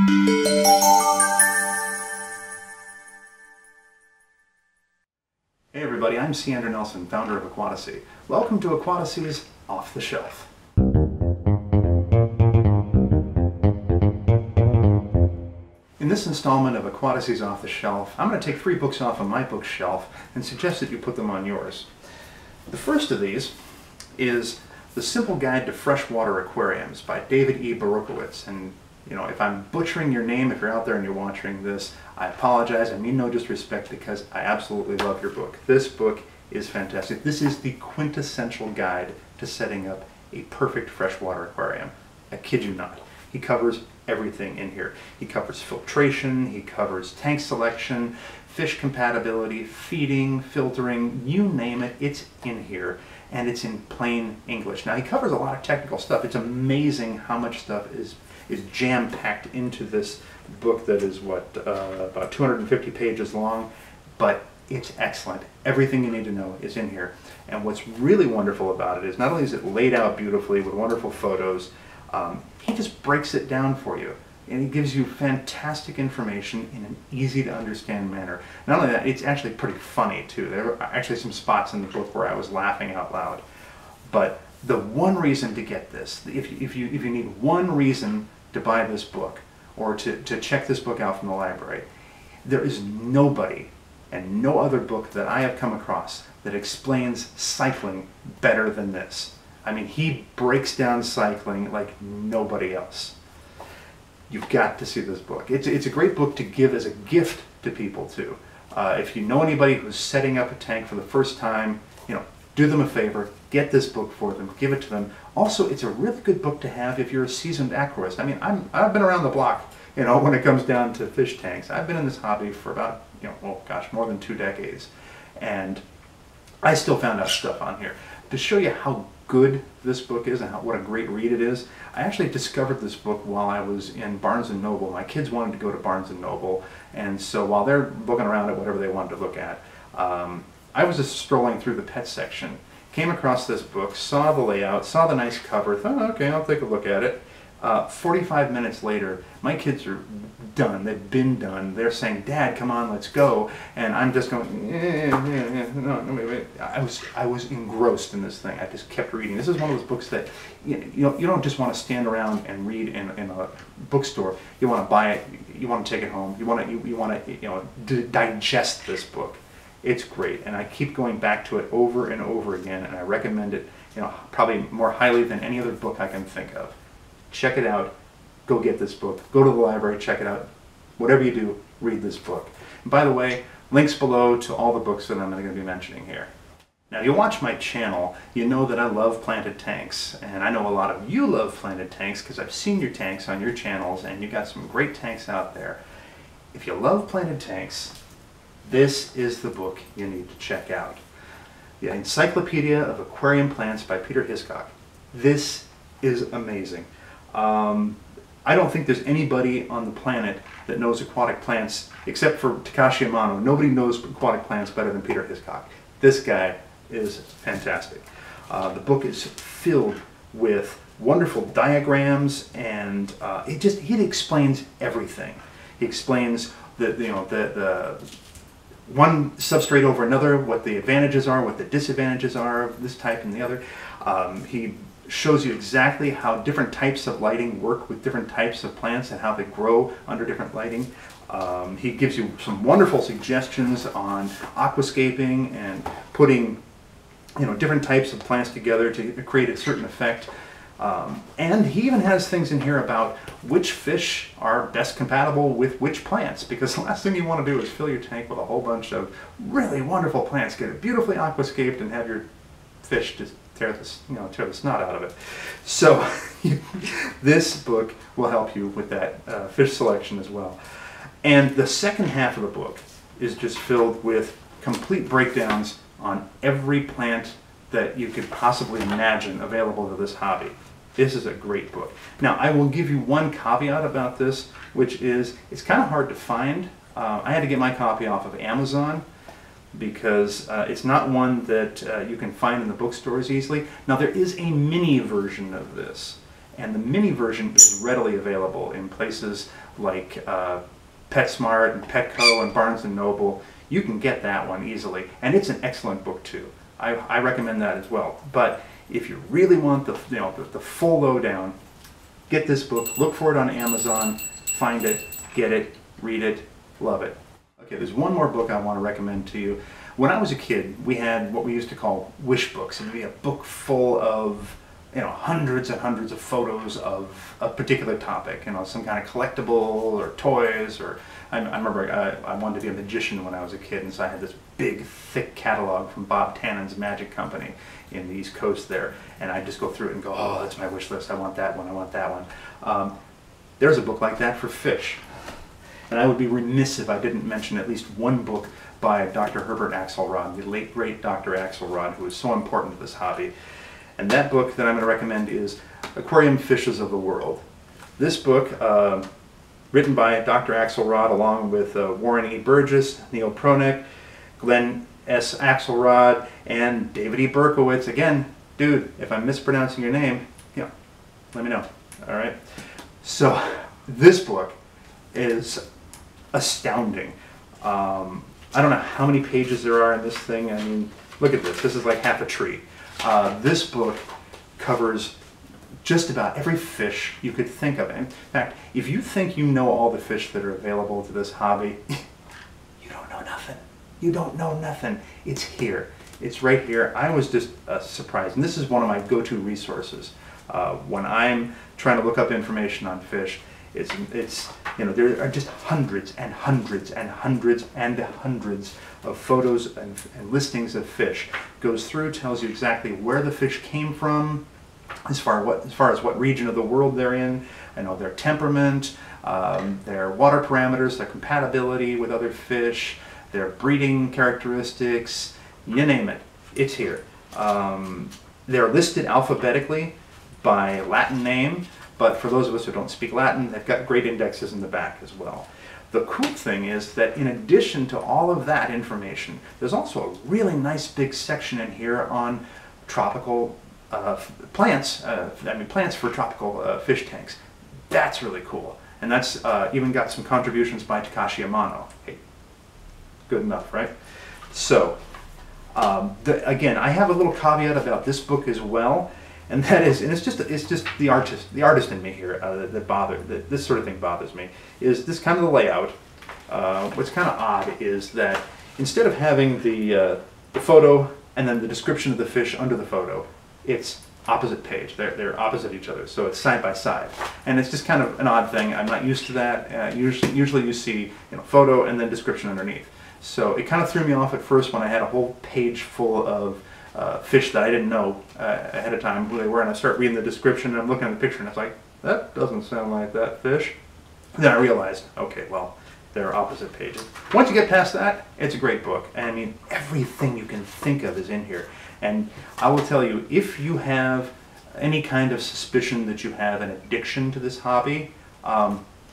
Hey everybody, I'm C. Andrew Nelson, founder of Aquatasy. Welcome to Aquatasy's Off the Shelf. In this installment of Aquatasy's Off the Shelf, I'm going to take 3 books off of my bookshelf and suggest that you put them on yours. The first of these is The Simple Guide to Freshwater Aquariums by David E. Boruchowitz. And you know, if I'm butchering your name, if you're out there and you're watching this, I apologize. I mean no disrespect because I absolutely love your book. This book is fantastic. This is the quintessential guide to setting up a perfect freshwater aquarium. I kid you not. He covers everything in here. He covers filtration, he covers tank selection, fish compatibility, feeding, filtering, you name it, it's in here. And it's in plain English. Now he covers a lot of technical stuff. It's amazing how much stuff is jam-packed into this book that is, what, about 250 pages long, but it's excellent. Everything you need to know is in here. And what's really wonderful about it is not only is it laid out beautifully with wonderful photos, he just breaks it down for you. And he gives you fantastic information in an easy-to-understand manner. Not only that, it's actually pretty funny, too. There are actually some spots in the book where I was laughing out loud. But the one reason to get this, if you need one reason to buy this book or to check this book out from the library, there is nobody and no other book that I have come across that explains cycling better than this. I mean, he breaks down cycling like nobody else. You've got to see this book. It's a great book to give as a gift to people too. If you know anybody who's setting up a tank for the first time, you know, do them a favor, get this book for them, give it to them. Also, it's a really good book to have if you're a seasoned aquarist. I mean, I've been around the block, you know, when it comes down to fish tanks. I've been in this hobby for about, you know, oh gosh, more than 2 decades. And I still found out stuff on here. To show you how good this book is and what a great read it is, I actually discovered this book while I was in Barnes & Noble. My kids wanted to go to Barnes & Noble, and so while they're looking around at whatever they wanted to look at, I was just strolling through the pet section, came across this book, saw the layout, saw the nice cover, thought, okay, I'll take a look at it. 45 minutes later, my kids are done. They've been done. They're saying, Dad, come on, let's go. And I'm just going, no, wait. I was engrossed in this thing. I just kept reading. This is one of those books that you don't just want to stand around and read in a bookstore. You want to buy it. You want to take it home. You want to digest this book. It's great, and I keep going back to it over and over again, and I recommend it, probably more highly than any other book I can think of. Check it out. Go get this book. Go to the library, check it out. Whatever you do, read this book. And by the way, links below to all the books that I'm going to be mentioning here. Now, you watch my channel, you know that I love planted tanks, and I know a lot of you love planted tanks because I've seen your tanks on your channels, and you got some great tanks out there. If you love planted tanks, this is the book you need to check out. The Encyclopedia of Aquarium Plants by Peter Hiscock. This is amazing. I don't think there's anybody on the planet that knows aquatic plants except for Takashi Amano. Nobody knows aquatic plants better than Peter Hiscock. This guy is fantastic. The book is filled with wonderful diagrams, and he explains everything. He explains the one substrate over another, what the advantages are, what the disadvantages are of this type and the other. He shows you exactly how different types of lighting work with different types of plants and how they grow under different lighting. He gives you some wonderful suggestions on aquascaping and putting different types of plants together to create a certain effect. And he even has things in here about which fish are best compatible with which plants, because the last thing you want to do is fill your tank with a whole bunch of really wonderful plants, get it beautifully aquascaped, and have your fish just tear the snot out of it. So this book will help you with that fish selection as well. And the second half of the book is just filled with complete breakdowns on every plant that you could possibly imagine available to this hobby. This is a great book. Now, I will give you one caveat about this, which is it's kind of hard to find. I had to get my copy off of Amazon because it's not one that you can find in the bookstores easily. Now, there is a mini version of this, and the mini version is readily available in places like PetSmart and Petco and Barnes & Noble. You can get that one easily, and it's an excellent book too. I recommend that as well. But if you really want the full lowdown, get this book, look for it on Amazon, find it, get it, read it, love it. Okay, there's one more book I want to recommend to you. When I was a kid, we had what we used to call wish books. It would be a book full of hundreds and hundreds of photos of a particular topic, some kind of collectible or toys, or I remember I wanted to be a magician when I was a kid, and so I had this big, thick catalog from Bob Tannen's Magic Company in the East Coast there, and I'd just go through it and go, oh, that's my wish list, I want that one, I want that one. There's a book like that for fish, and I would be remiss if I didn't mention at least one book by Dr. Herbert Axelrod, the late great Dr. Axelrod, who was so important to this hobby. And that book that I'm going to recommend is Aquarium Fishes of the World. This book, written by Dr. Axelrod along with Warren E. Burgess, Neil Pronek, Glenn S. Axelrod, and David E. Boruchowitz. Again, dude, if I'm mispronouncing your name, let me know. All right? So this book is astounding. I don't know how many pages there are in this thing. I mean, look at this. This is like half a tree. This book covers just about every fish you could think of. In fact, if you think you know all the fish that are available to this hobby, you don't know nothing. You don't know nothing. It's here. It's right here. I was just surprised. And this is one of my go-to resources. When I'm trying to look up information on fish, there are just hundreds and hundreds and hundreds and hundreds of photos and listings of fish. Goes through, tells you exactly where the fish came from, as far as what region of the world they're in, their temperament, their water parameters, their compatibility with other fish, their breeding characteristics, you name it, it's here. They're listed alphabetically by Latin name, but for those of us who don't speak Latin, they've got great indexes in the back as well. The cool thing is that in addition to all of that information, there's also a really nice big section in here on tropical plants, plants for tropical fish tanks. That's really cool. And that's even got some contributions by Takashi Amano. Hey, good enough, right? So, again, I have a little caveat about this book as well. And that is, and it's just the artist in me here that this sort of thing bothers me, is this kind of the layout. What's kind of odd is that instead of having the photo and then the description of the fish under the photo, it's opposite page. They're opposite each other, so it's side by side, and it's just kind of an odd thing. I'm not used to that. Usually you see photo and then description underneath. So it kind of threw me off at first when I had a whole page full of fish that I didn't know ahead of time who they were, and I start reading the description and I'm looking at the picture and it's like, that doesn't sound like that fish. And then I realized, okay, well, they're opposite pages. Once you get past that, it's a great book. And I mean, everything you can think of is in here. And I will tell you, if you have any kind of suspicion that you have an addiction to this hobby,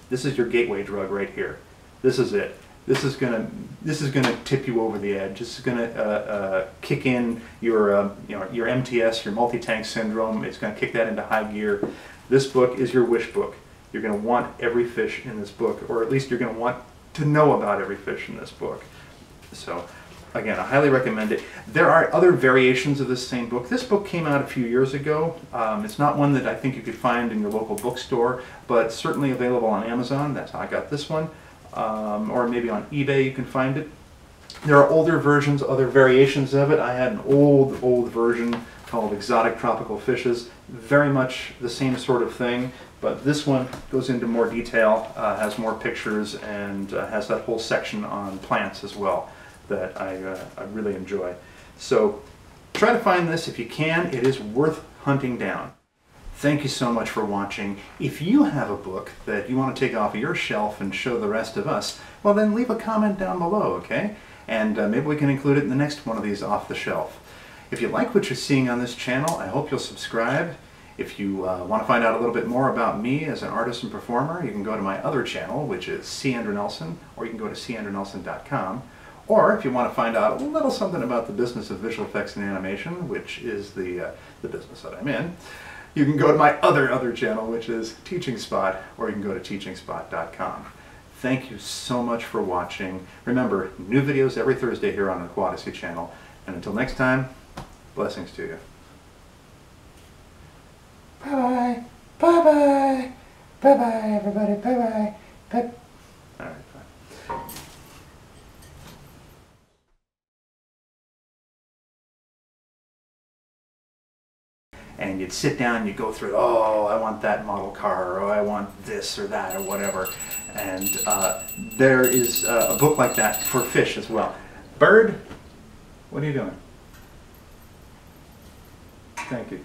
this is your gateway drug right here. This is it. This is gonna tip you over the edge. This is gonna kick in your your M.T.S, your multi-tank syndrome. It's gonna kick that into high gear. This book is your wish book. You're gonna want every fish in this book, or at least you're gonna want to know about every fish in this book. So, again, I highly recommend it. There are other variations of this same book. This book came out a few years ago. It's not one that I think you could find in your local bookstore, but certainly available on Amazon. That's how I got this one. Or maybe on eBay you can find it. There are older versions, other variations of it. I had an old version called Exotic Tropical Fishes. Very much the same sort of thing, but this one goes into more detail, has more pictures, and has that whole section on plants as well that I really enjoy. So try to find this if you can. It is worth hunting down. Thank you so much for watching. If you have a book that you want to take off of your shelf and show the rest of us, well then leave a comment down below, okay? And maybe we can include it in the next one of these off the shelf. If you like what you're seeing on this channel, I hope you'll subscribe. If you want to find out a little bit more about me as an artist and performer, you can go to my other channel, which is C. Andrew Nelson, or you can go to candrewNelson.com. Or if you want to find out a little something about the business of visual effects and animation, which is the business that I'm in, you can go to my other channel, which is Teaching Spot, or you can go to teachingspot.com. Thank you so much for watching. Remember, new videos every Thursday here on the Aquatasy channel. And until next time, blessings to you. Bye-bye. Bye-bye. Bye-bye, everybody. Bye-bye. Bye. All right, bye. And you'd sit down and you go through, oh, I want that model car, or I want this or that or whatever. And there is a book like that for fish as well. Bird, what are you doing? Thank you.